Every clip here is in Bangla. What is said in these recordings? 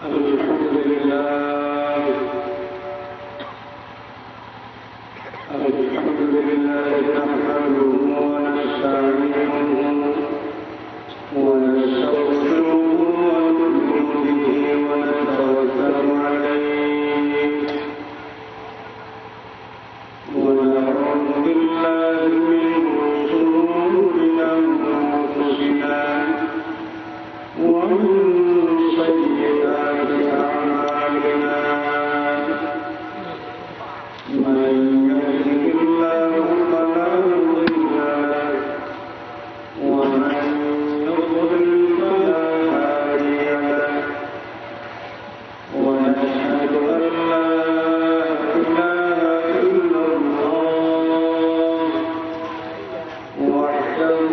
الحمد لله نحمده ونستعينه ونستغفره ونؤمن به ونتوكل عليه ونعوذ بالله من شرور أنفسنا ومن سيئات أعمالنا من يهده الله فلا مضل له ومن يضلل فلا هادي له ونشهد أن لا إله إلا الله وحده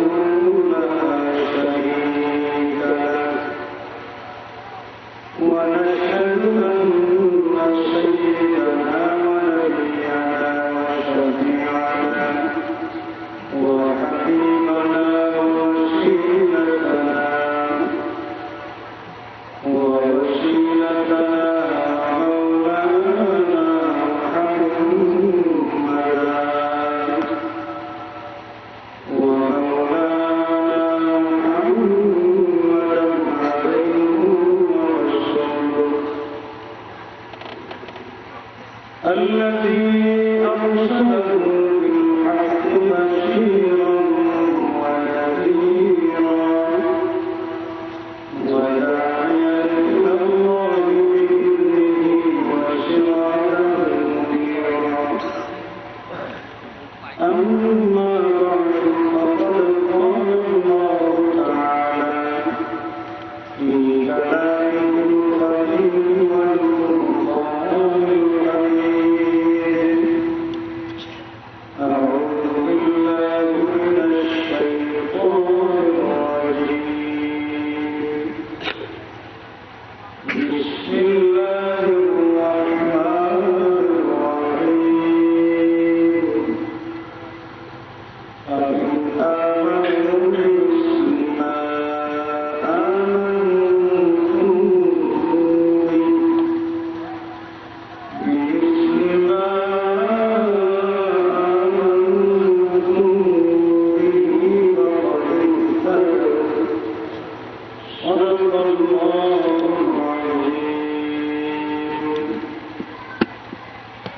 لا شريك له ونشهد أن سيدنا ونبينا وشفيعنا وحبيبنا ووسيلتنا مولانا الذي أرسله بالحق بشيرا ونذيرا وداعيا إلى الله بإذنه وسراجا منيرا أما بعد فقد قال الله تعالى في كلامه القديم والفرقان الحميد أعوذ بالله من الشيطان الرجيم بسم الله الرحمن الرحيم فإن آمنوا بمثل ما آمنتم به صدق الله العظيم.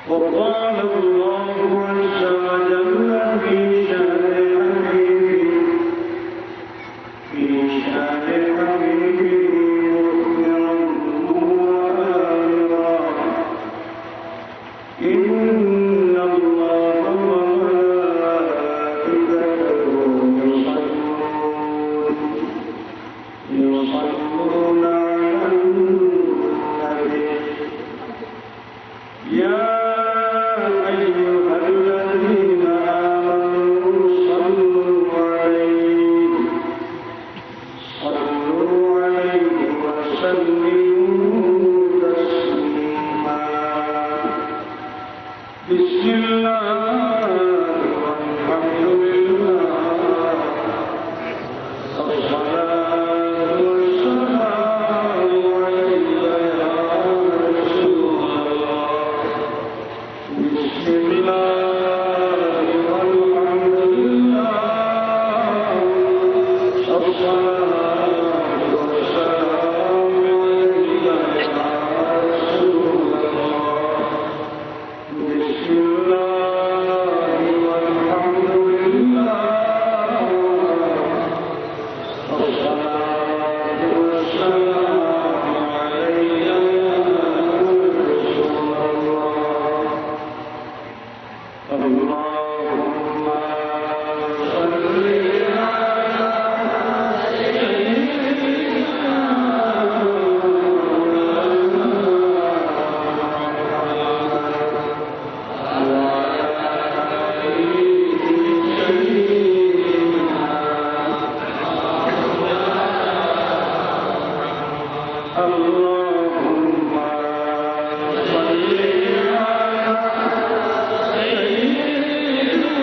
وقال الله عز وجل في شان حبيبه مخبرا وآمرا إن الله وملائكته يصلون على النبي يا أيها الذين آمنوا صلوا عليه وسلموا تسليما. بسم الله والحمد لله الصلاة والسلام عليك يا رسول الله. بسم الله والحمد لله الصلاة والسلام عليك يا رسول الله. بسم الله والحمد لله الصلاة والسلام عليك يا رسول الله. اللهم صل على سيدنا اللهم صل على سيدنا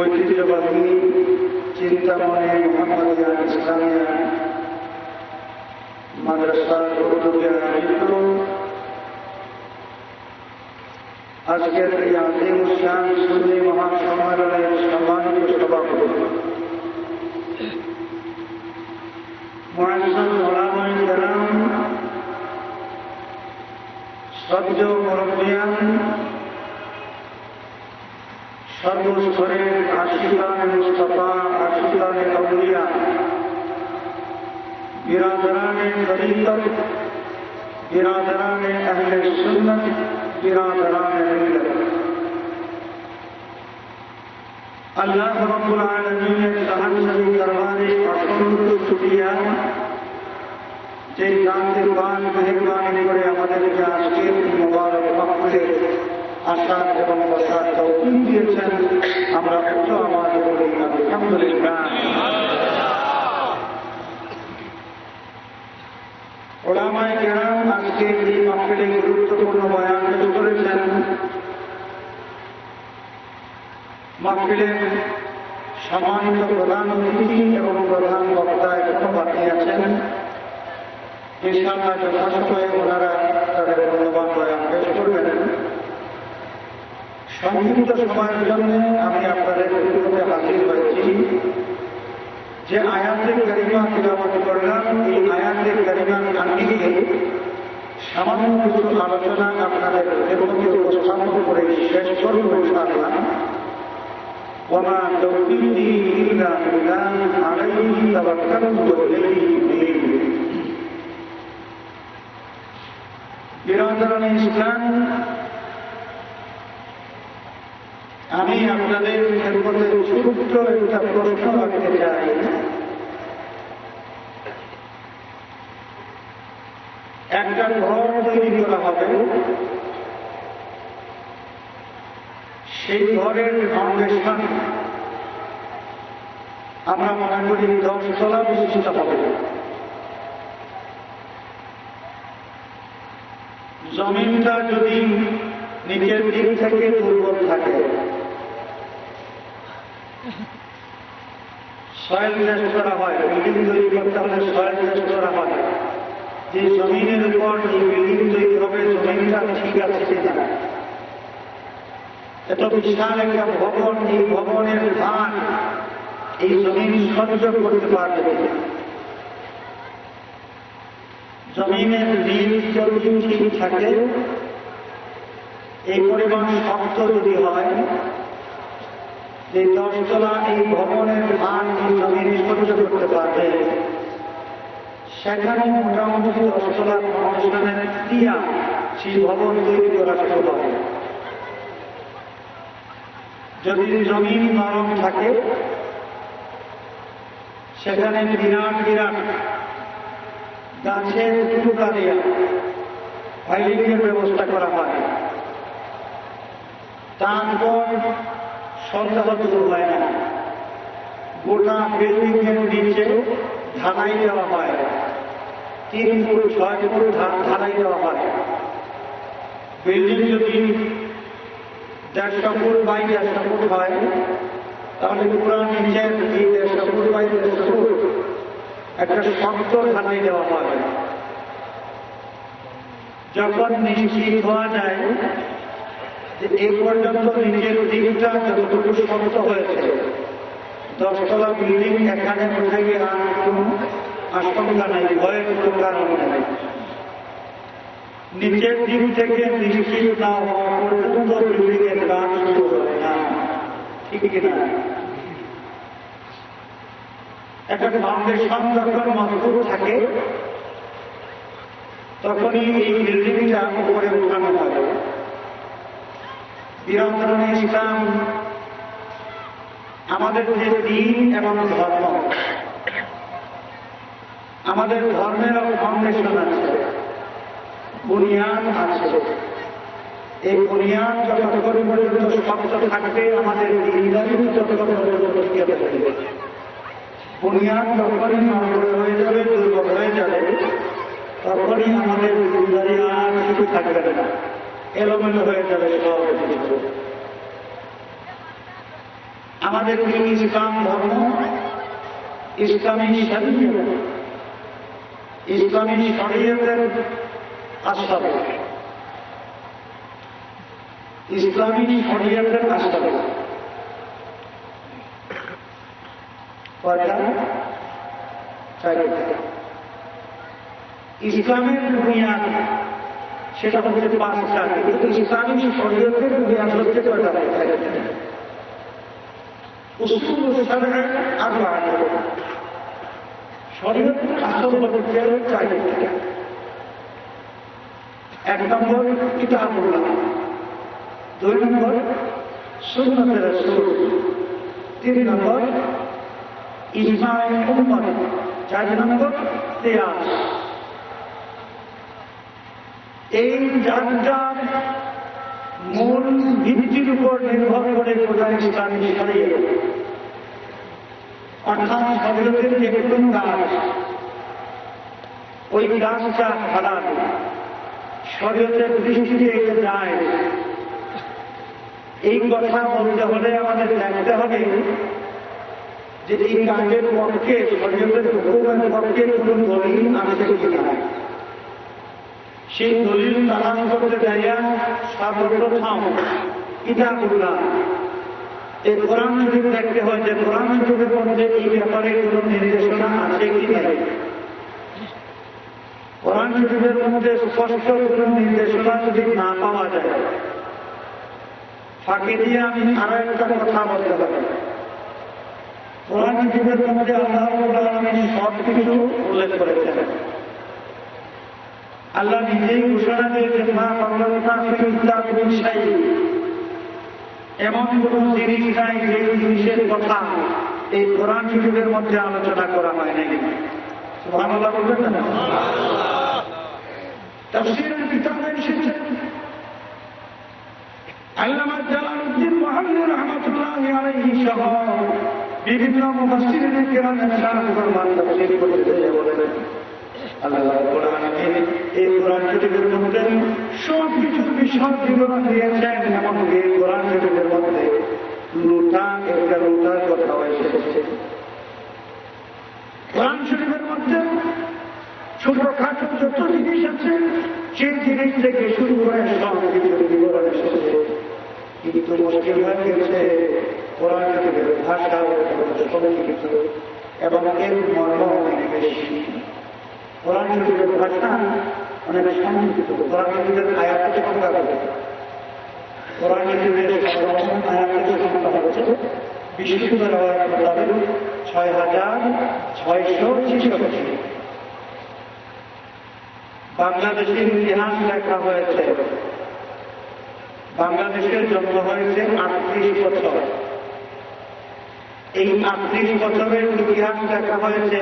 ঐতিহ্যবাহী চিন্তামণি মোহাম্মদিয়া ইসলামিয়া মাদ্রাসার উদ্যোগে আয়োজিত আজকের এই আজিম শান সুন্নি মহাসম্মেলনের সম্মানিত সভাপতি মুআজ্জাম ওলামায়ে কেরাম, শ্রদ্ধেয় মুরব্বিয়ান, সর্বস্তরের আশিকানে মুস্তাফা, আশিকানে আউলিয়া, বিরাদরানে তরিকত, বিরাদরানে আহলে সুন্নাত, बिरादरान मिल्लत, अल्लाह रब्बुल आलमीনের জাহান্নামী দরবারে অসংখ্য শুকরিয়া যে জানতে পান মেহেরবানি করে আমাদেরকে আজকের মুবারক মাহফিলে আসার এবং বসার তৌফিক দিয়েছেন। আমরা উচ্চ আওয়াজে বলি আলহামদুলিল্লাহ। উলামায়ে কেরাম আজকে এই মাহফিলে গুরুত্বপূর্ণ বয়ান পেশ করেছেন। মাহফিলের সম্মানিত প্রধান অতিথি এবং প্রধান বক্তা এখনো বাকি আছেন। ইনশাআল্লাহ যথাসময়ে ওনারা তাদের মূল্যবান বয়ান পেশ করবেন। সংক্ষিপ্ত সময়ের জন্য আমি আপনাদের বিরুদ্ধে হাজির হয়েছি। যে আয়াতে কারিমা তিলাওয়াত করলাম, এই আয়াতে কারিমার আঙ্গিকে সামান্য কিছু আলোচনা আপনাদের বিরুদ্ধে উপস্থাপন করে শেষ করব ইনশাআল্লাহ। ওয়া তাওফীকি ইল্লা বিল্লাহ আলাইহি তাওয়াক্কালতু ওয়া ইলাইহি উনীব। বিরাদরান ইসলাম, আমি আপনাদের খেদমতে ছোট্ট একটা প্রশ্ন রাখতে চাই। একটা ঘর তৈরি করা হবে, সেই ঘরের ফাউন্ডেশন আমরা মনে করি 10 তলা বিশিষ্ট হবে। জমিনটা যদি নিচের দিক থেকে দুর্বল থাকে, সয়েল টেস্ট করা হয়, বিল্ডিং তৈরি করতে হলে সয়েল টেস্ট করা হয় যে জমিনের উপর এই বিল্ডিং তৈরি হবে, জমিনটা ঠিক আছে কিনা। এত বিশাল একটা ভবন, এই ভবনের ধান এই জমিন সহ্য করতে পারবে। জমিনের নিচ যদি ঠিক থাকে, এই পরিমাণ শক্ত যদি হয়, এই 10 তলা এই ভবনের ধান এই জমিন সহ্য করতে পারবে, সেখানে মোটামুটি 10 তলা ফাউন্ডেশনের দিয়া সেই ভবন তৈরি করা শুরু হবে। যদি জমিন নরম থাকে, সেখানে বিরাট বিরাট গাছের টুকরা দেয়া ফাইলিংয়ের ব্যবস্থা করা হয়। তারপর সন্দেহ দূর হয় না, গোটা বিল্ডিংয়ের নিচে ঢালাই দেওয়া হয়, 3 ফুট 6 ফুট ঢালাই দেওয়া হয়। বিল্ডিং যদি 150 ফুট বাই 150 ফুট হয়, তাহলে পুরো নিচের এই 150 ফুট বাই 150 ফুট একটা শক্ত ঢালাই দেওয়া হয়। যখন নিশ্চিত হওয়া যায় যে এই পর্যন্ত নিচের দিকটা যতটুকু শক্ত হয়েছে, 10 তলা বিল্ডিং এখানে উঠে গিয়ে আর কোনো আশঙ্কা নাই, ভয়ের কোনো কারণ নেই। নিচের দিক থেকে নিশ্চিত না হওয়া পর্যন্ত বিল্ডিং এর কাজ শুরু হয় না, ঠিক কিনা? একটা ফাউন্ডেশন যখন মজবুত থাকে, তখনই এই বিল্ডিংটা উপরে উঠানো হয়। বিরাদরান ইসলাম, আমাদের যে দিন এবং ধর্ম, আমাদের ধর্মের ফাউন্ডেশন আছে, বুনিয়াদ আছে। এই বুনিয়াদ যতক্ষণ পর্যন্ত শক্ত থাকবে, আমাদের দিনদারি ততক্ষণ পর্যন্ত টিকে থাকবে। বুনিয়াদ যখনই নড়বড় হয়ে যাবে, দুর্বল হয়ে যাবে, তখনই আমাদের দিনদারি আর কিছু থাকবে না, এলোমেলো হয়ে যাবে সব কিছু। আমাদের দিন ইসলাম ধর্ম, ইসলামী শরীয়ত, ইসলামী শরীয়তের আসল, ইসলামী শরীয়তের আসল ইসলামের বুনিয়াদ সেটা হচ্ছে 5টা, কিন্তু ইসলামী শরীয়তের বুনিয়াদ হচ্ছে কয়টা? উসুল শরঈ আরবা'a, শরীয়তের আসল হচ্ছে 4টা। এক নম্বর কিতাবুল্লাহ, 2 নম্বর সুন্নাতে রাসূল, 3 নম্বর ইজমায়ে উম্মত, 4 নম্বর কিয়াস। এই 4টা মূল ভিত্তির উপর নির্ভর করে গোটা ইসলামী শরীয়ত, অর্থাৎ শরীয়তের যে কোনো কাজ, ওই কাজটা হালাল, শরীয়তের দৃষ্টিতে এটা যায়। এই কথা বলতে হলে আমাদের দেখতে হবে যে এই কাজের পক্ষে, শরীয়তের হুকুমের পক্ষে কোন দলিল আছে কিনা। সেই দলিল তালাশ করতে যাইয়া সর্বপ্রথম কিতাবুল্লাহ, এই কোরআন শরীফ দেখতে হয় যে কোরআন শরীফের মধ্যে এই ব্যাপারে কোন নির্দেশনা আছে কি নাই। কোরআন শরীফের মধ্যে স্পষ্ট কোন নির্দেশনা যদি না পাওয়া যায়, ফাঁকি দিয়ে আমি আরো একটা কথা বলতে পারি। কোরআন শরীফের মধ্যে আল্লাহ রাব্বুল আলামিন সব কিছু উল্লেখ করেছেন। আল্লাহ নিজেই ঘোষণা দিয়েছেন, মা ফাররাতনা ফিল কিতাবি মিন শাইইন, এমন কোন জিনিস নাই যে জিনিসের কথা এই কোরআন শরীফের মধ্যে আলোচনা করা হয় নাই। সুবহানাল্লাহ বলবেন না? তাফসীরের কিতাবে এসেছে, আল্লামা জালালউদ্দিন মাহমুদ রাহমাতুল্লাহি আলাইহি সহ বিভিন্ন মুফাসসিরিন কেরামের শারহ ফরমান তাফসীর করতে গিয়ে বলেন, আল্লাহ রাব্বুল আলামিন এই কোরআন শরীফের মধ্যে সব কিছুর বিষয় বিবরণ দিয়েছেন। এমনকি কোরআন শরীফের মধ্যে লুটা, একটা লুটার কথাও এসেছে। কোরআন শরীফের মধ্যে ছোটখাটো যত জিনিস আছে সেই জিনিস থেকে শুরু করে সব কিছুর বিবরণ এসেছে। কিন্তু মুশকিল হয়ে গেছে কোরআন শরীফের ভাষা সংস্কৃত এবং এর মর্ম অনেক বেশি। কোরআন শরীফের ভাষা অনেক সংস্কৃত, কোরআন শরীফের আয়াতের সংখ্যা হবে, কোরআন শরীফের আয়াতের সংখ্যা হচ্ছে বিশুদ্ধ রাওয়ায়াত মোতাবেক 6666। বাংলাদেশের ইতিহাস লেখা হয়েছে, বাংলাদেশের জন্ম হয়েছে 38 বছর। এই 38 বছরের ইতিহাস লেখা হয়েছে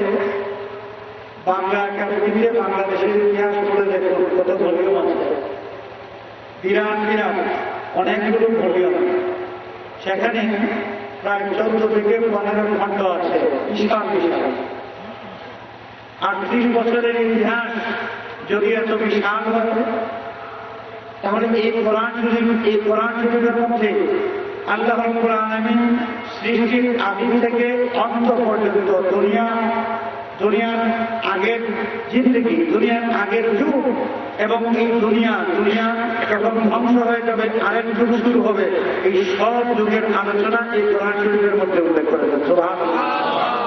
বাংলা একাডেমিতে। বাংলাদেশের ইতিহাস পড়ে দেখুন কত ভলিউম আছে, বিরাট বিরাট অনেকগুলো ভলিউম। সেখানে প্রায় 14 থেকে 15 খণ্ড আছে ইসলাম বিষয়। 38 বছরের ইতিহাস যদি এত বিশাল হয়, তাহলে এই কোরআন শরীফের মধ্যে আল্লাহ রাব্বুল আলামিন সৃষ্টির আদি থেকে অন্ত পর্যন্ত দুনিয়ার আগের জিন্দেগি, দুনিয়ার আগের যুগ এবং এই দুনিয়া যখন ধ্বংস হয়ে যাবে, আরেক যুগ শুরু হবে, এই সব যুগের আলোচনা এই কোরআন শরীফের মধ্যে উল্লেখ করেছেন। সুবহানাল্লাহ,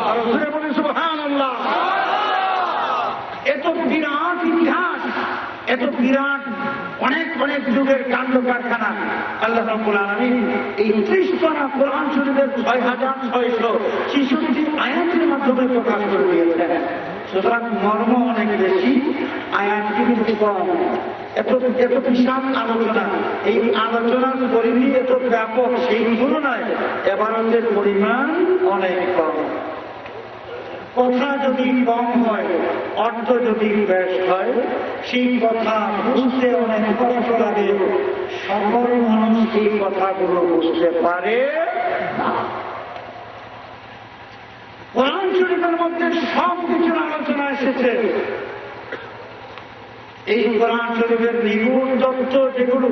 আর জোরে বলেন সুবহানাল্লাহ। এত বিরাট ইতিহাস, এত বিরাট অনেক অনেক যুগের কাণ্ড কারখানা আল্লাহ রাব্বুল আলামিন এই 30 পারা কোরআন শরীফের 6666 আয়াতের মাধ্যমে প্রকাশ করে দিয়েছেন। সুতরাং মর্ম অনেক বেশি, আয়াত কিন্তু কম। এত বিশাল আলোচনা, এই আলোচনার পরিধি এত ব্যাপক, সেই তুলনায় ইবাদতের পরিমাণ অনেক কম। কথা যদি কম হয়, অর্থ যদি বেশ হয়, সেই কথা বুঝতে অনেক কষ্ট লাগে। সকল মানুষ এই কথাগুলো বুঝতে পারে না। কোরআন শরীফের মধ্যে সব কিছুর আলোচনা এসেছে। এই কোরআন শরীফের নিগুণ তত্ত্ব যেগুলো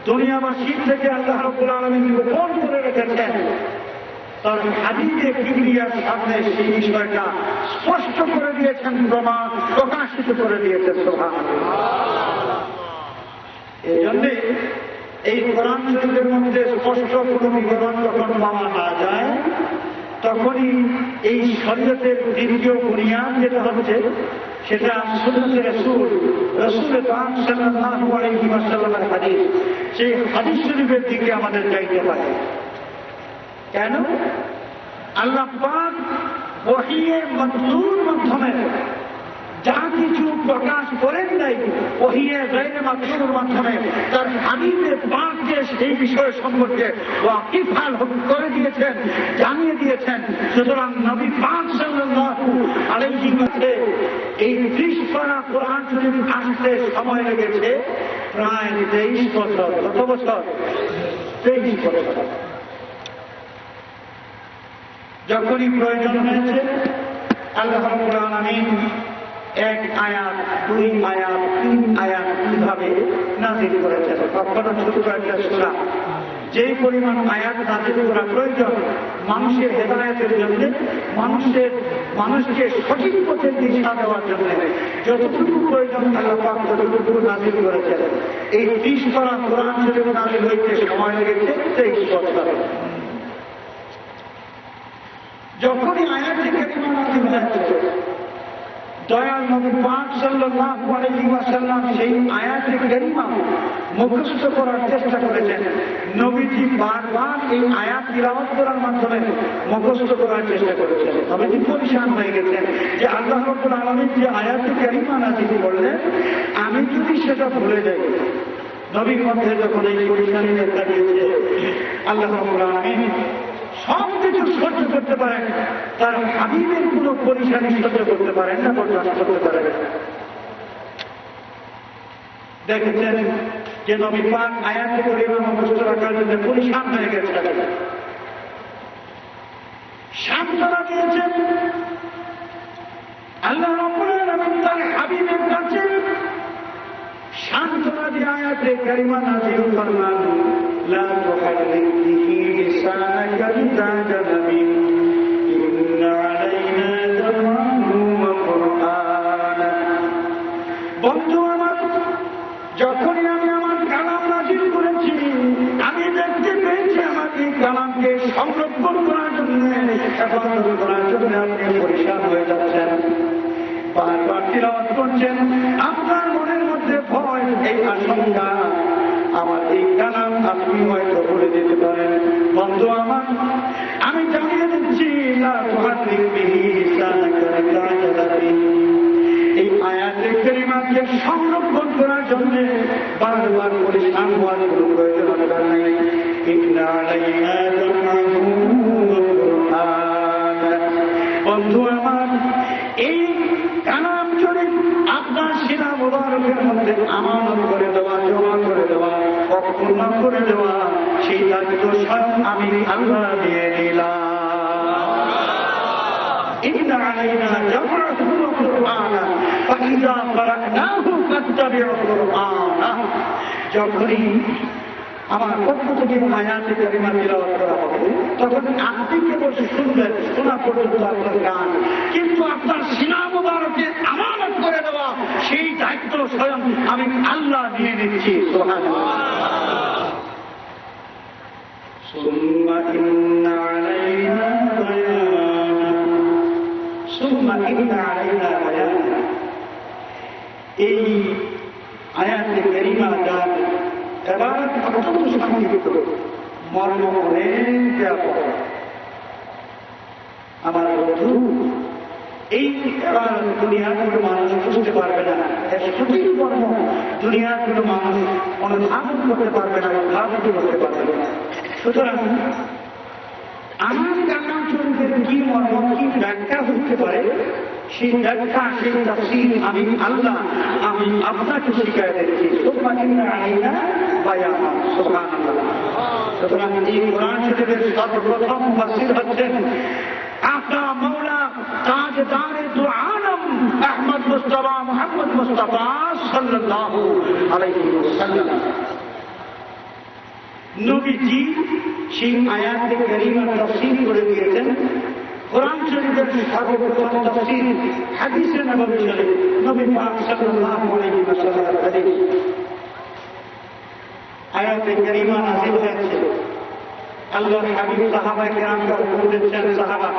দুনিয়াবাসীর থেকে আল্লাহ রাব্বুল আলামিন গোপন করে রেখেছেন, তার হাদিসে কিবরিয়ার সামনে সেই বিষয়টা স্পষ্ট করে দিয়েছেন, প্রকাশিত করে দিয়েছেন। সুবহানাল্লাহ। এই জন্যে এই কোরআন শরীফের মধ্যে স্পষ্ট কোনো বিবরণ যখন পাওয়া না যায়, তখনই এই শরীয়তের দ্বিতীয় বুনিয়াদ যেটা হচ্ছে, সেটা সুন্নাতে রাসূল পাক সাল্লাল্লাহু আলাইহি ওয়াসাল্লামের হাদিস। সেই হাদিস শরীফের দিকে আমাদের যাইতে পারে। কেন? আল্লাহ পাক ওহীয়ে মাতলুর মাধ্যমে যা কিছু প্রকাশ করেন নাই ওহিয়ে গায়রে মাকসুর মাধ্যমে তার হাবিবের পাককে সেই বিষয় সম্পর্কে ওয়াকিফাল করে দিয়েছেন, জানিয়ে দিয়েছেন। সুতরাং নবী পাক সাল্লাল্লাহু আলাইহি ওয়াসাল্লাম এই 30 পারা কোরআন শরীফ আসতে সময় লেগেছে প্রায় 23 বছর। কত বছর? 23 বছর। যখনই প্রয়োজন হয়েছে আল্লাহ রাব্বুল আলামিন 1 আয়াত, 2 আয়াত, 3 আয়াত কিভাবে নাযিল করেছেন। কখনো ছোট একটা সূরা যেই পরিমাণ আয়াত নাযিল করা প্রয়োজন মানুষের হেদায়েতের জন্য, মানুষকে সঠিক পথে দিশা দেওয়ার জন্য যতটুকু প্রয়োজন আল্লাহ পাক ততটুকু নাযিল করেছেন। এই 30 পারা কোরআন শরীফ নাযিল হইতে সময় লেগেছে 23 বছর। যখনই আয়াতে কারিমা নাযিল হয়েছে দয়াল নবী পাক সাল্লাল্লাহু আলাইহি ওয়াসাল্লাম সেই আয়াতে কারিমা মুখস্থ করার চেষ্টা করেছেন। নবীজি বারবার এই আয়াত তিলাওয়াত করার মাধ্যমে মুখস্থ করার চেষ্টা করেছেন। নবীজি পরিশান হয়ে গেছেন যে আল্লাহ রাব্বুল আলামিন যে আয়াতে কারিমা নাযিল করলেন আমি যদি সেটা ভুলে যাই। নবীর মধ্যে যখন এই পরিশানি দেখা দিয়েছে আল্লাহ রাব্বুল আলামিন সব কিছু সহ্য করতে পারেন, তার হাবিবের কোন পরিশানি সহ্য করতে পারেন না, বরদাস্ত করতে পারেন। দেখেছেন যে নবী পাক আয়াতে কারিমা মুখস্থ রাখার জন্য পরিশান হয়ে গেছে, সান্ত্বনা দিয়েছেন। আল্লাহ রাব্বুল আলামিন তার হাবিবের কাছে সান্ত্বনা দিয়ে আয়াতে কারিমা নাযিল ফরমান, লা তুহাররিক বিহি লিসানাকা লিতা'জাল বিহি ইন্না আলাইনা জামআহু ওয়া কুরআনা। বন্ধু আমার, যখনই আমি আমার কালাম নাযিল করেছি আমি দেখতে পেয়েছি আমার এই কালামকে সংরক্ষণ করার জন্য, হেফাজত করার জন্য আপনি পরিশান হয়ে যাচ্ছেন, বারবার তিলাওয়াত করছেন। আপনার মনের মধ্যে ভয়, এই আশঙ্কা আমার এই কালাম আপনি হয়তো বলে দিতে পারেন। বন্ধু আমার, আমি জানিয়ে দিচ্ছি লা তুহাররিক বিহি লিসানাকা লিতা'জাল বিহি, এই আয়াতে কারিমাকে সংরক্ষণ করার জন্য বারবার পরিশান হওয়ার কোনো প্রয়োজন নাই। ইন্না আলাইনা জামআহু ওয়া কুরআনা। বন্ধু আমার, এই কালাম শরীফ আপনার সিনা মুবারকের মধ্যে আমানত করে দেওয়া, জমা করে দেওয়া, অক্ষুণ্ণ করে দেওয়া, সেই দায়িত্ব স্বয়ং আমি আল্লাহ দিয়ে নিলাম। ইন্না আলাইনা জামআহু ওয়া কুরআনা ফাইযা ক্বারা'নাহু ফাত্তাবি'উ কুরআনা। যখনই আমার পক্ষ থেকে আয়াতে কারিমা তিলাওয়াত করা হবে তখন আপনি কেবল শুনবেন, শোনা পর্যন্ত আপনার গান, কিন্তু আপনার সিনা মুবারকে আমানত করে দেওয়া সেই দায়িত্ব স্বয়ং আমি আল্লাহ নিয়ে নিচ্ছি। সুবহানাল্লাহ। সুম্মা ইন্না আলাইনা বায়ান, সুম্মা ইন্না আলাইনা বায়ান। এই আয়াতে কারিমা যার এবার অত্যন্ত সংক্ষিপ্ত, মর্ম অনেক ব্যাপক। আমার বন্ধু, এই এবার দুনিয়ার কোনো মানুষ বুঝতে পারবে না, এর সঠিক মর্ম দুনিয়ার কোনো মানুষ অনুধাবন করতে পারবে না, ধারণ করতে পারবে না। সুতরাং আমার কালাম শরীফের কি মর্ম, কি ব্যাখ্যা হতে পারে, সেই ব্যাখ্যা, সেই তাফসীর আমি আল্লাহ, আমি আপনাকে শিখায় দিচ্ছি। সুম্মা ইন্না আলাইনা বায়ান। সুবহানাল্লাহ। সুতরাং এই কোরআন শরীফের সর্বপ্রথম মুফাসসির হচ্ছেন আপনার মাওলা তাজদারে দু আলম আহমদ মুস্তাফা মুহাম্মদ মুস্তাফা সাল্লাল্লাহু আলাইহি ওয়াসাল্লাম। নবীজি সেই আয়াতে কারিমা তাফসীর করে দিয়েছেন। কোরআন শরীফের সর্বপ্রথম তাফসীর হাদিসে নববী শরীফ, নবী পাক সাল্লাল্লাহু আলাইহি ওয়াসাল্লামের হাদিস। আয়াতে কারিমা নাযিল হয়েছে, আল্লাহর হাবিব সাহাবায়ে কেরামকে হুকুম দিচ্ছেন। সাহাবা,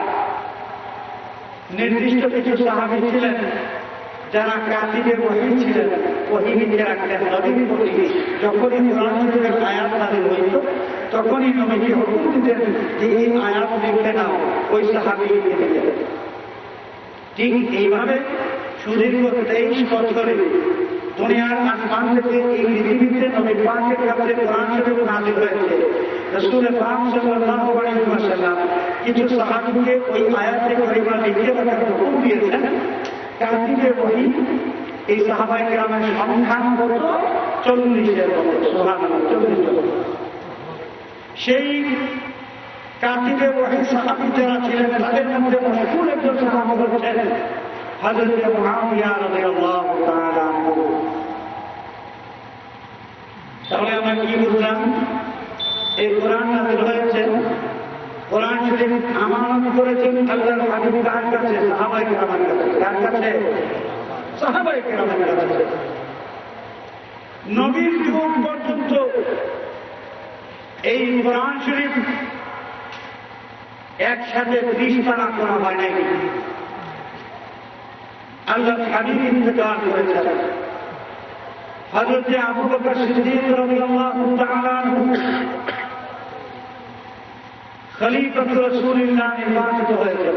নির্দিষ্ট কিছু সাহাবী ছিলেন যারা কাতিবে ওহী ছিলেন, ওহী লিখে রাখতেন নবীর প্রতি। যখনই কোরআন শরীফের আয়াত নাযিল হইত তখনই নবীজি হুকুম দিতেন যে এই আয়াত লিখে নাও, ওই সাহাবী লিখে দিতেন। ঠিক এইভাবে সুদীর্ঘ 23 বছরে দুনিয়ার আসমান থেকে এই পৃথিবীতে নবী পাকের কাছে কোরআন শরীফ নাযিল হয়েছে। রাসূল পাক সাল্লাল্লাহু আলাইহি ওয়াসাল্লাম কিছু সাহাবীকে ওই আয়াতে কারিমা লিখে রাখার হুকুম দিয়েছেন। কাতিবে ওহী এই সাহাবায়ে কেরামের সংখ্যা কত? 40-এর মতো। সুবহানাল্লাহ, 40 জন। সেই কাতিবে ওহী সাহাবী যারা ছিলেন তাদের মধ্যে মশহুর একজন সাহাবী হচ্ছেন হযরত মুআবিয়া রাদিয়াল্লাহু তাআলা আনহু। তাহলে আমরা কি বুঝলাম? এই কোরআন নাযিল হয়েছে, কোরআন শরীফ আমানত করেছেন আল্লাহর হাবিব কার কাছে? সাহাবায়ে কেরামের কাছে। কার কাছে? সাহাবায়ে কেরামের কাছে। নবীর যুগ পর্যন্ত এই কোরআন শরীফ একসাথে 30 পারা করা হয় নাই। আল্লাহর হাবিব ইন্তেকাল করেছেন। হযরত আবু বকর সিদ্দিক রাদিয়াল্লাহু তাআলা আনহু খলিফাতুর রাসূলুল্লাহ নির্বাচিত হয়েছেন।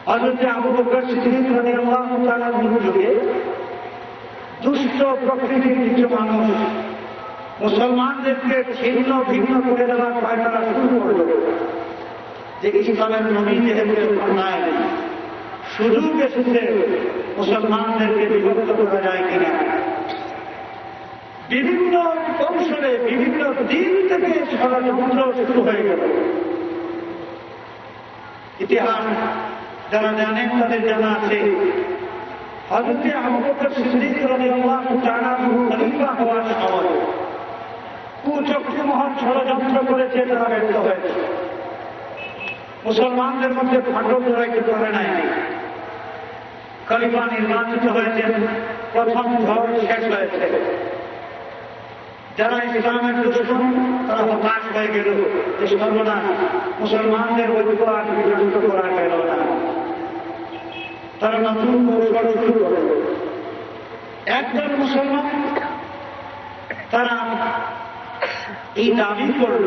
হযরত আবু বকর সিদ্দিক রাদিয়াল্লাহু তাআলা আনহু যুগে দুষ্ট প্রকৃতির কিছু মানুষ মুসলমানদেরকে ছিন্ন ভিন্ন করে দেওয়ার পায়তারা শুরু করল যে ইসলামের নবী যেহেতু নাই, সুযোগ এসেছে মুসলমানদেরকে বিভক্ত করা যায় কিনা। বিভিন্ন কৌশলে বিভিন্ন দিন থেকে ষড়যন্ত্র শুরু হয়ে গেল। ইতিহাস যারা জানেন তাদের জানা আছে হযরত আবু বকর সিদ্দিক রাদিয়াল্লাহু তাআলা আনহু খলিফা হওয়ার সময় কুচক্রমহল ষড়যন্ত্র করেছে, তারা ব্যর্থ হয়েছে। মুসলমানদের মধ্যে ফাটল ধরাইতে পারে নাই। খলিফা নির্বাচিত হয়েছেন, প্রথম ঝড় শেষ হয়েছে। যারা ইসলামের দুশমন তারা হতাশ হয়ে গেল যে সর্বনাশ, মুসলমানদের ঐক্য আর বিভক্ত করা গেল না। তারা নতুন কৌশল শুরু করল। একজন মুসলমান তারা এই দাবি করল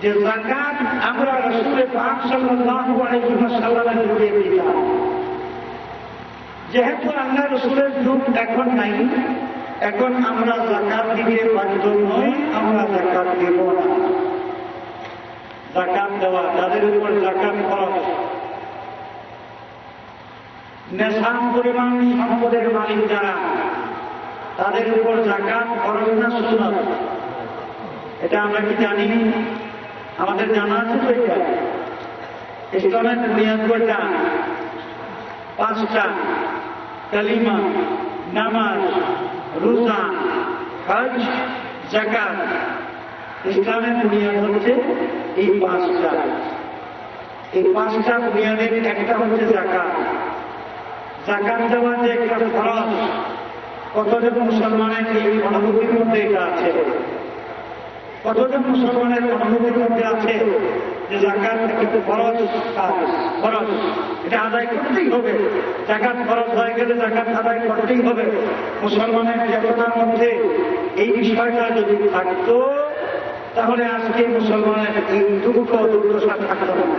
যে যাকাত আমরা রাসূল পাক সাল্লাল্লাহু আলাইহি ওয়াসাল্লামের যুগে দিতাম, যেহেতু আল্লাহ রাসূলের যুগ এখন নাই, এখন আমরা যাকাত দিতে বাধ্য নই, আমরা যাকাত দেব না। যাকাত দেওয়া, তাদের উপর যাকাত খরচ, নেশান পরিমাণ সম্পদের মালিক যারা, তাদের উপর যাকাত খরচ না সুন্নাত? এটা আমরা কি জানি? আমাদের জানা আছে তো? এটা ইসলামের বুনিয়াদ কয়টা? 5টা: কালিমা, নামাজ, রোজা, হজ, যাকাত। ইসলামের বুনিয়াদ হচ্ছে এই 5টা। এই 5টা বুনিয়াদের একটা হচ্ছে যাকাত। যাকাত দেওয়া যে একটা খরচ, কতজন মুসলমানের এই অনুভূতির মধ্যে এটা আছে? কতজন মুসলমানের অনুভূতির মধ্যে আছে যে যাকাত কিন্তু খরচ, খরচ এটা আদায় করতেই হবে। যাকাত খরচ হয়ে গেলে যাকাত আদায় করতেই হবে। মুসলমানের চেতনার মধ্যে এই বিষয়টা যদি থাকতো তাহলে আজকে মুসলমানের এই দুঃখ দুর্দশা থাকতো না।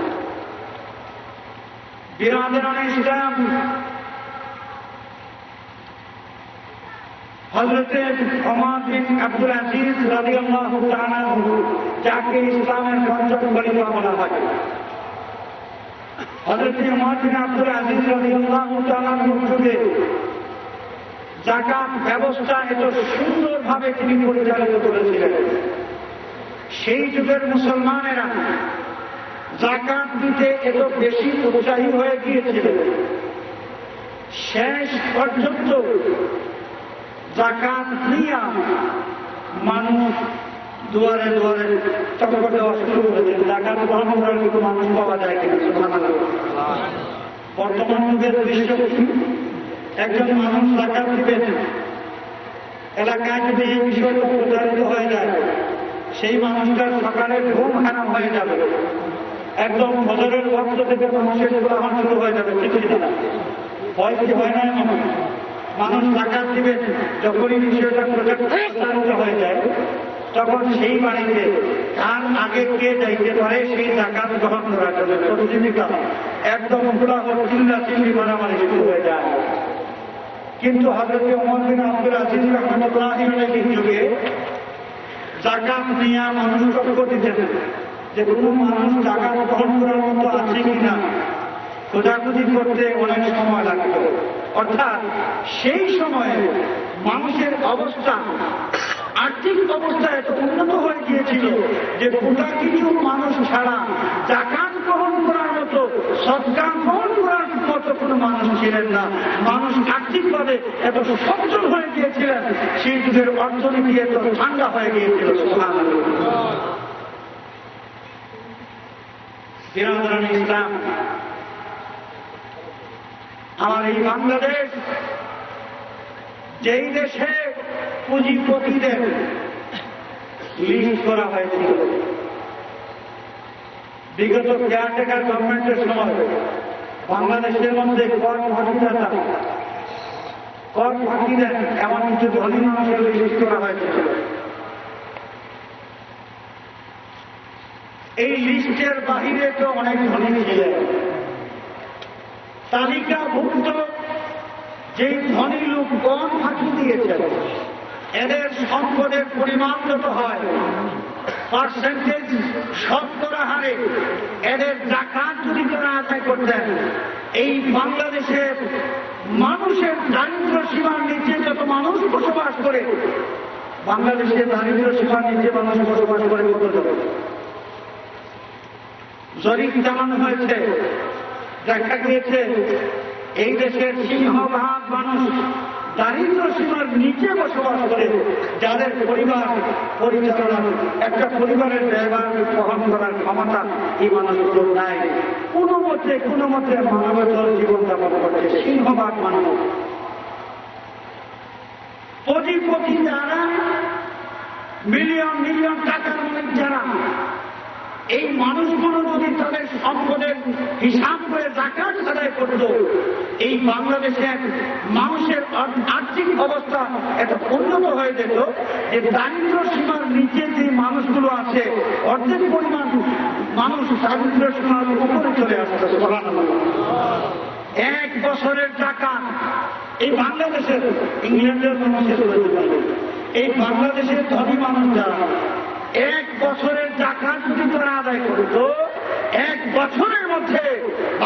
বিরাদরানে ইসলাম, হযরত ওমর বিন আব্দুল আজিজ রাদিয়াল্লাহু তাআলা আনহু, যাকে ইসলামের পঞ্চম খলিফা বলা হয়, হযরত ওমর বিন আব্দুল আজিজ রাদিয়াল্লাহু তাআলা আনহুর যুগে যাকাত ব্যবস্থা এত সুন্দরভাবে তিনি পরিচালিত করেছিলেন। সেই যুগের মুসলমানেরা যাকাত দিতে এত বেশি উৎসাহী হয়ে গিয়েছিলেন, শেষ পর্যন্ত যাকাত নিয়ে মানুষ দুয়ারে দুয়ারে চক্কর দেওয়া শুরু করেছেন। যাকাত গ্রহণ করার কিন্তু মানুষ পাওয়া যায় কিনা? সুবহানাল্লাহ। বর্তমান যুগের দৃশ্য কি? একজন মানুষ যাকাত দিবেন, এলাকায় যদি এই বিষয়টা প্রচারিত হয়ে যায়, সেই মানুষটার সকালে ঘুম হারাম হয়ে যাবে। একদম ফজরের ওয়াক্ত থেকে মানুষের গ্রহণ শুরু হয়ে যাবে। ঠিক না? ভয় কি হয় না? মানুষ যাকাত দিবেন, যখনই বিষয়টা প্রচারিত হয়ে যায় তখন সেই বাড়িতে তার আগে কে যাইতে পারে সেই জাকাত গ্রহণ করার জন্য প্রতিযোগিতা একদম চিল্লা চিল্লি মারামারি শুরু হয়ে যায়। কিন্তু হযরত ওমর বিন আব্দুল আজিজ রাহমাতুল্লাহি আলাইহির যুগে জাকাত নিয়ে মানুষ তর্ক দিতেন যে কোনো মানুষ জাকাত গ্রহণ করার মতো আছে কিনা খোঁজাখুঁজি করতে অনেক সময় লাগতো। অর্থাৎ সেই সময়ে মানুষের অবস্থা, আর্থিক অবস্থা এত উন্নত হয়ে গিয়েছিল যে গোটা কিছু মানুষ ছাড়া জাকাত গ্রহণ করার মতো, সদকা গ্রহণ করার মতো কোনো মানুষ ছিলেন না। মানুষ আর্থিকভাবে এত সচ্ছল হয়ে গিয়েছিলেন, সেই যুগের অর্থনীতি এত ঠান্ডা হয়ে গিয়েছিল। বিরাদরান ইসলাম, আমার এই বাংলাদেশ যেই দেশে পুঁজিপতিদের লিস্ট করা হয়েছিল বিগত কেয়ারটেকার গভর্নমেন্টের সময়, বাংলাদেশের মধ্যে কর ফাঁকিদাতা, কর ফাঁকিদের এমন কিছু ধনী মানুষের লিস্ট করা হয়েছিল। এই লিস্টের বাহিরে তো অনেক ধনী ছিলেন। তালিকাভুক্ত যেই ধনী লোক কম ফাঁকি দিয়েছেন, এদের সম্পদের পরিমাণ যত হয়, পার্সেন্টেজ শতকরা হারে এদের জাকাত যদি তারা আদায় করতেন, এই বাংলাদেশের মানুষের দারিদ্র সীমার নিচে যত মানুষ বসবাস করে, বাংলাদেশের দারিদ্র সীমার নিচে মানুষ বসবাস করে কতজন? জরিপ জানানো হয়েছে, দেখা গিয়েছে এই দেশের সিংহভাগ মানুষ দারিদ্র সীমার নিচে বসবাস করে, যাদের পরিবার পরিচালনার, একটা পরিবারের ব্যয়ভার বহন করার ক্ষমতা এই মানুষগুলোর নাই। কোনো মতে মানবতার জীবনযাপন করছে সিংহভাগ মানুষ। পুঁজিপতি যারা, মিলিয়ন মিলিয়ন টাকার মালিক যারা, এই মানুষগুলো যদি তাদের সম্পদের হিসাব করে জাকাত আদায় করত, এই বাংলাদেশের মানুষের আর্থিক অবস্থা এত উন্নত হয়ে যেত যে দারিদ্র সীমার নিচে যে মানুষগুলো আছে, অর্ধেক পরিমাণ মানুষ দারিদ্র সীমার উপরে চলে আসছে। এক বছরের জাকাত এই বাংলাদেশের, ইংল্যান্ডের মানুষের, এই বাংলাদেশের ধনী মানুষ যারা এক বছরের জাকাত যদি তারা আদায় করত, এক বছরের মধ্যে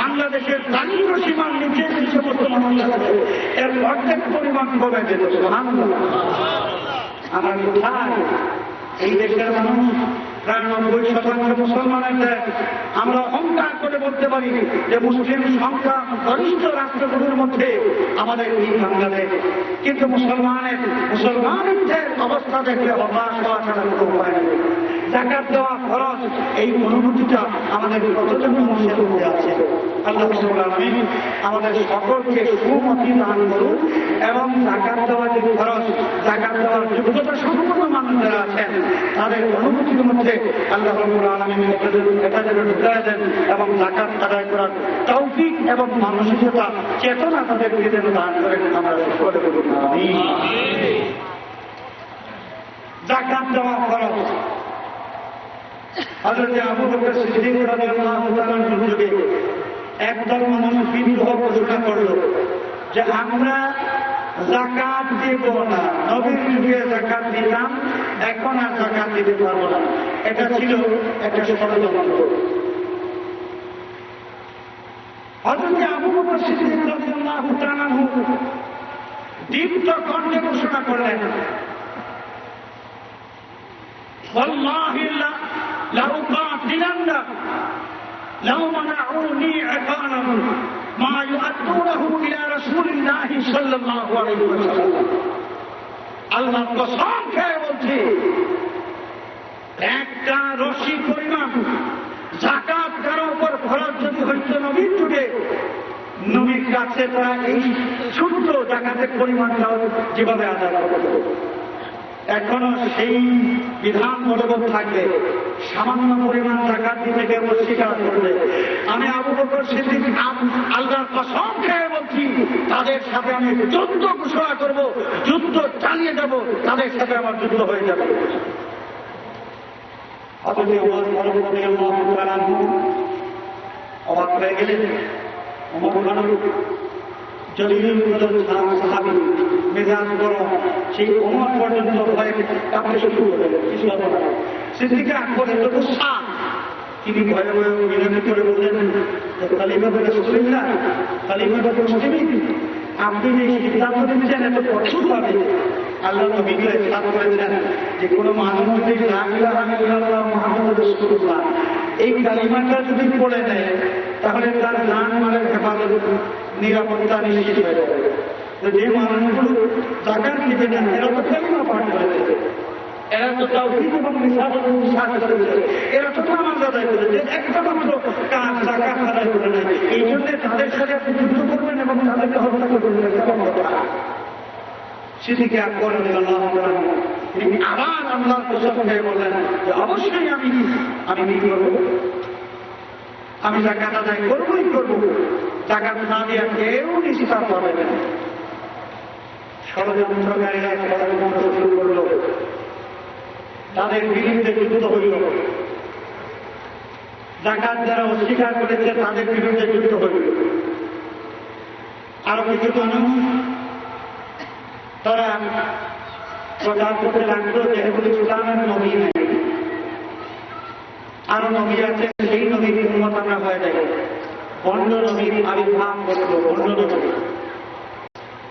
বাংলাদেশের দারিদ্র সীমার নিচে যে সমস্ত মানুষ আছে এর অর্ধেক পরিমাণ কমে যেত। আমার কোথায় এই দেশের মানুষ প্রায় 90% মুসলমানের দেশ। আমরা অহংকার করে বলতে পারি যে মুসলিম সংখ্যা গরিষ্ঠ রাষ্ট্রগুলোর মধ্যে আমাদের এই বাংলাদেশ। কিন্তু মুসলমানদের অবস্থা দেখলে হতাশ হওয়া ছাড়া কোনো উপায় নেই। জাকাত দেওয়া খরচ, এই অনুভূতিটা আমাদের কতজন মানুষের মধ্যে আছে। আল্লাহ রাব্বুল আলামিন আমাদের সকলকে সুমতি দান করুন এবং জাকাত দেওয়ার যে খরচ, জাকাত দেওয়ার যোগ্যতা সম্পন্ন মানুষ যারা আছেন তাদের অনুভূতির মধ্যে আল্লাহ রাব্বুল আলামিন এটা যেন ঢুকায় দেন এবং জাকাত আদায় করার তৌফিক এবং মানসিকতা, চেতনা তাদেরকে যেন দান করেন। আমরা সকলে বলুন আমিন। জাকাত দেওয়া খরচ হযরত আবু বকর সিদ্দিক রাদিয়াল্লাহু তাআলার যুগে একদল মানুষ বিদ্রোহ ঘোষণা করল যে আমরা জাকাত দেব না। নবীর যুগে জাকাত দিতাম, এখন আর জাকাত দিতে পারবো না। এটা ছিল একটা ষড়যন্ত্র। হযরত আবু বকর সিদ্দিক রাদিয়াল্লাহু তাআলা দীপ্ত কণ্ঠে ঘোষণা করলেন, ওয়াল্লাহি লাউকাতিলান্না লাউ মানাউনি ইকানাহু মা ইউআদ্দুনাহু ইলা রাসূলিল্লাহি সাল্লাল্লাহু আলাইহি ওয়াসাল্লাম। আল্লাহর কসম খেয়ে বলছি, একটা রশি পরিমাণ জাকাত কারো উপর খরচ যদি হইত নবীর যুগে, নবীর কাছে তারা এই ছোট্ট জাকাতের পরিমাণটাও যেভাবে আদায় করত। এখনো সেই বিধান বলবৎ থাকবে, সামান্য পরিমাণ জাকাত দিতে কেউ অস্বীকার করবে, আমি আবু বকর সিদ্দিক আল্লাহর কসম খেয়ে বলছি, তাদের সাথে আমি যুদ্ধ ঘোষণা করব, যুদ্ধ চালিয়ে যাব, তাদের সাথে আমার যুদ্ধ হয়ে যাবে। হযরত ওমর ফারুক রাদিয়াল্লাহু তাআলা অবাক হয়ে গেলেন। ওমর ফারুক জলিলুল কদর সাহাবী, মেজাজ গরম, সেই ওমর পর্যন্ত ভয়ে কাঁপতে শুরু করলেন। কিছু হবে না। সিদ্দিক আকবর এত গুসা, তিনি ভয়ে ভয়ে বিনতি করে বললেন, খলিফাতুর রাসূলুল্লাহ, খলিফাতুল মুসলিমিন, আপনি যে সিদ্ধান্ত নিচ্ছেন এত কঠোরভাবে, আল্লাহ নবী তো ইরশাদ করেছেন যে কোনো মানুষ যদি লা ইলাহা ইল্লাল্লাহ মুহাম্মাদুর রাসূলুল্লাহ এই কালিমাটা যদি পড়ে নেয় তাহলে তার জান মালের হেফাজত, নিরাপত্তা নিশ্চিত হয়ে যাবে। তো যে মানুষগুলো যাকাত দিবে না, এরা তো কালিমা পাঠ করেছে, এরা তো তাওহীদ এবং রিসালাত বিশ্বাস করেছে, এরা তো নামাজ আদায় করেছে, একটা মাত্র কাজ যাকাত আদায় করে নাই। এই জন্য তাদের সাথে আপনি যুদ্ধ করবেন এবং তাদেরকে হত্যা করবেন, কেমন কথা? সিদ্দিক আকবর রাদিয়াল্লাহু তাআলা তিনি আবার আল্লাহর কসম খেয়ে বললেন যে অবশ্যই আমি কি করব, আমি যাকাত আদায় করবই করব, যাকাত না দিয়ে কেউ নিস্তার পাবে না। ষড়যন্ত্রকারীরা ষড়যন্ত্র শুরু করল, তাদের বিরুদ্ধে যুদ্ধ হইল। যাকাত যারা অস্বীকার করেছে তাদের বিরুদ্ধে যুদ্ধ হইল। আরো কিছু মানুষ তারা প্রচার করতে লাগলো যে এগুলো ইসলামের নবী নেই, আরো নবী আছে, সেই নবীর উম্মত আমরা হয়ে যাই। বন্ড নবীর আবির্ভাব ঘটল।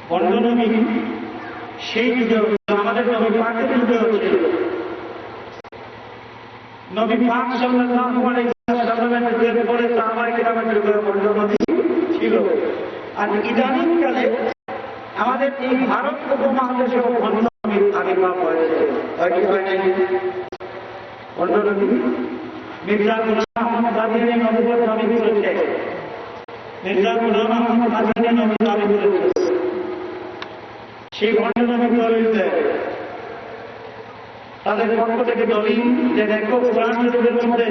বন্ড নবী সেই যুগে আমাদের নবী পাকের যুগে ছিল। নবী পাক সাল্লাল্লাহু আলাইহি ওয়াসাল্লামের যুগের পরে সাহাবায়ে কিরামের যুগে বন্ড নবী ছিল। আর ইদানিং কালে আমাদের এই ভারত উপমহাদেশে বন্ড নবীর আবির্ভাব হয়েছে। বন্ড নবী মির্জা গোলাম আহমদ কাদিয়ানী নবুয়ত দাবি করেছে। মির্জা গোলাম আহমদ কাদিয়ানী নবী দাবি করেছে। সেই বন্ড নবী দলিল দেয়, তাদের পক্ষ থেকে দলিল যে দেখো কোরআন শরীফের মধ্যে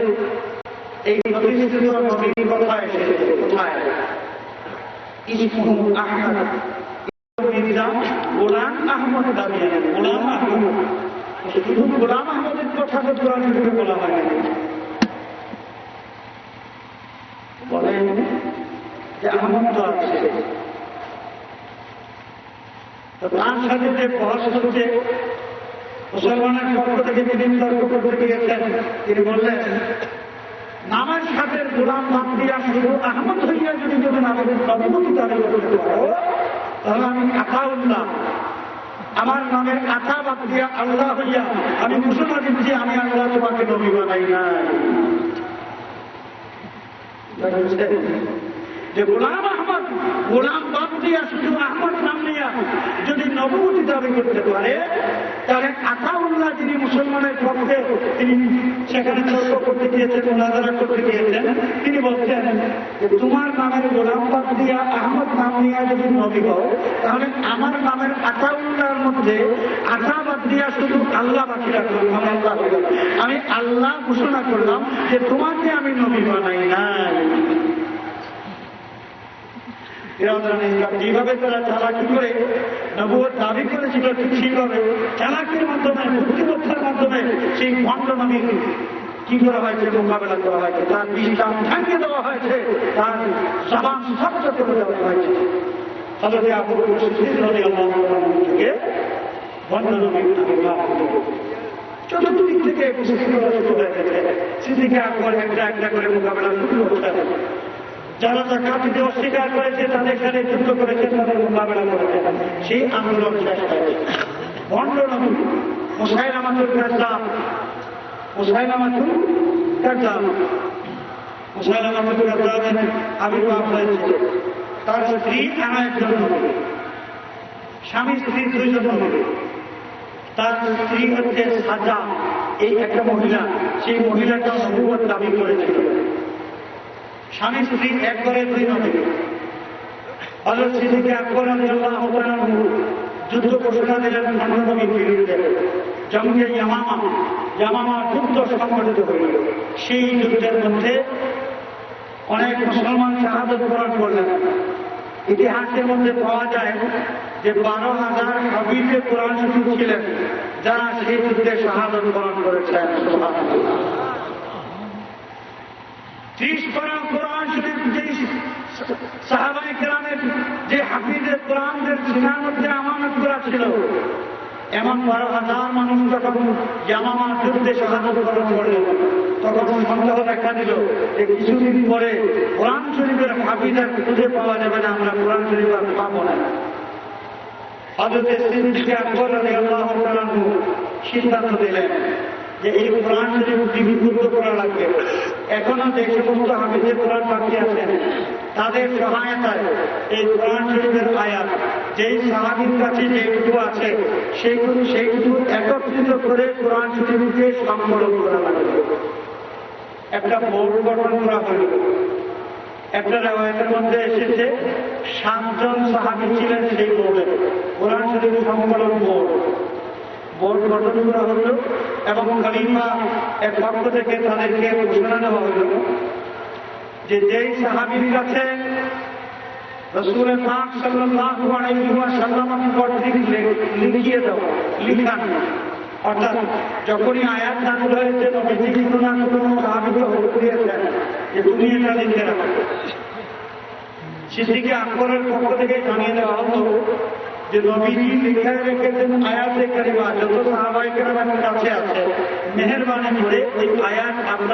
এই প্রতিষ্ঠিত নবীর কথা এসেছে। কোথায়? ইসমুহু আহমদ, মির্জা গোলাম আহমদ কাদিয়ানী। গোলাম আহমদ, শুধু গোলাম আহমদের কথা তো কোরআন শরীফে বলা হয় না। বলেন যে আহমদ তো আছে, তো তার সাথে যে বহস হচ্ছে মুসলমানের পক্ষ থেকে তিনি তর্ক করতে গিয়েছেন। তিনি বললেন নামের সাথে গোলাম নাম দিয়া শুধু আহমদ হইয়া যদি তুমি নামের নবমতি দাবি করতে পারো তাহলে আমি আতাউল্লাহ, আমার নামের আতা বাদ দিয়া আল্লাহ হইয়া আমি ঘোষণা দিচ্ছি আমি আল্লাহ তোমাকে নবী বানাই নাই। যে গোলাম আহমদ, গোলাম বাদ দিয়া শুধু আহমদ নাম নিয়া যদি নবুয়তি দাবি করতে পারে তাহলে আতাউল্লাহ যিনি মুসলমানের পক্ষে তিনি সেখানে তর্ক করতে গিয়েছেন, মুনাজারা করতে গিয়েছেন, তিনি বলছেন যে তোমার নামের গোলাম বাদ দিয়া আহমদ নাম নিয়া যদি নবী হও তাহলে আমার নামের আতাউল্লাহর মধ্যে আতা বাদ দিয়া শুধু আল্লাহ বাকি রাখলাম, আমি আল্লাহ ঘোষণা করলাম যে তোমাকে আমি নবী বানাই নাই। যেভাবে তারা চালাকি করে নবুয়ত দাবি করেছিল ঠিক সেইভাবে চালাকির মাধ্যমে, বুদ্ধিমত্তার মাধ্যমে সেই ভণ্ড নবী কি করা হয়েছে, মোকাবেলা করা হয়েছে, তার বিশ্বাস ভাঙিয়ে দেওয়া হয়েছে, তার জবান শব্দ করে দেওয়া হয়েছে। হযরত আবু বকর সিদ্দিক রাদিয়াল্লাহু আনহু থেকে ভণ্ড নবীর আবির্ভাব হলো। চতুর্দিক থেকে মুসলিমরা শুরু হয়ে গেছে। সিদ্দিক আকবর একটা একটা করে মোকাবেলা শুরু করতে, যারা যাকাত দিতে অস্বীকার করেছে তাদের সাথে যুদ্ধ করেছে, তাদের মোকাবেলা করেছে। সেই আন্দোলন শেষ হয়েছে। ভণ্ড নবী মুসাইলামাতুল কাযযাব, মুসাইলামাতুল কাযযাবের আবির্ভাব হয়েছে। তার স্ত্রী আর একজন নবী, স্বামী স্ত্রী দুইজন নবী। তার স্ত্রী হচ্ছে সাজা, এই একটা মহিলা, সেই মহিলাটা নবুয়ত দাবি করেছিল। স্বামী স্ত্রী একবারে দুই নবী। হযরত সিদ্দিক আকবর রাদিয়াল্লাহু তাআলা যুদ্ধ ঘোষণা দিলেন ভণ্ড নবীর বিরুদ্ধে। জঙ্গে ইয়ামামা যুদ্ধ সংগঠিত হইল। সেই যুদ্ধের মধ্যে অনেক মুসলমান শাহাদাত বরণ করলেন। ইতিহাসের মধ্যে পাওয়া যায় যে 12,000 হাফিজে কোরআন শরীফ ছিলেন যারা সেই যুদ্ধে শাহাদাত বরণ করেছেন। সুবহানাল্লাহ। 30 পারা কোরআন শরীফ যে সাহাবায়ে কেরামের যে হাফিজে কোরআনদের সিনার মধ্যে আমানত করা ছিল, এমন 12,000 মানুষ যখন ইয়ামামার যুদ্ধে শাহাদাত বরণ করলেন, তখন সন্দেহ দেখা দিল যে কিছুদিন পরে কোরআন শরীফের হাফিজ আর খুঁজে পাওয়া যাবে না, আমরা কোরআন শরীফ আর পাবো না। হযরত সিদ্দিক আকবর রাদিয়াল্লাহু তাআলা আনহু সিদ্ধান্ত দিলেন যে এই কোরআন শরীফ লিপিবদ্ধ করা লাগবে। এখনো যে সমস্ত হাফিজে কোরআন বাকি আছেন, তাদের সহায়তায় এই কোরআন শরীফের আয়াত যেই সাহাবীর কাছে যেটুকু আছে সেইটুকু একত্রিত করে কোরআন শরীফকে সংকলন করা লাগবে। একটা বোর্ড গঠন করা হল। একটা রিওয়ায়াতের মধ্যে এসেছে 7 জন সাহাবী ছিলেন সেই বোর্ডে, কোরআন শরীফ সংকলন বোর্ড গঠন করা হল এবং খলিফা এর পক্ষ থেকে তাদেরকে ঘোষণা দেওয়া হল যে যেই সাহাবীর কাছে রাসূল পাক সাল্লাল্লাহু আলাইহি ওয়াসাল্লাম কর্তৃক লিখিয়ে দেওয়া লিখান, অর্থাৎ যখনই আয়াত নাযিল হয়েছে নবীজি কোনো না কোনো সাহাবীকে হুকুম দিয়েছেন যে তুমি এটা লিখে রাখো। সিদ্দিক আকবরের পক্ষ থেকে জানিয়ে দেওয়া হলো যে নবীজি লিখে রেখেছেন আয়াতে কারিমা যত সাহাবায়ে কেরামের কাছে আছে, মেহেরবানি করে ওই আয়াত আপনার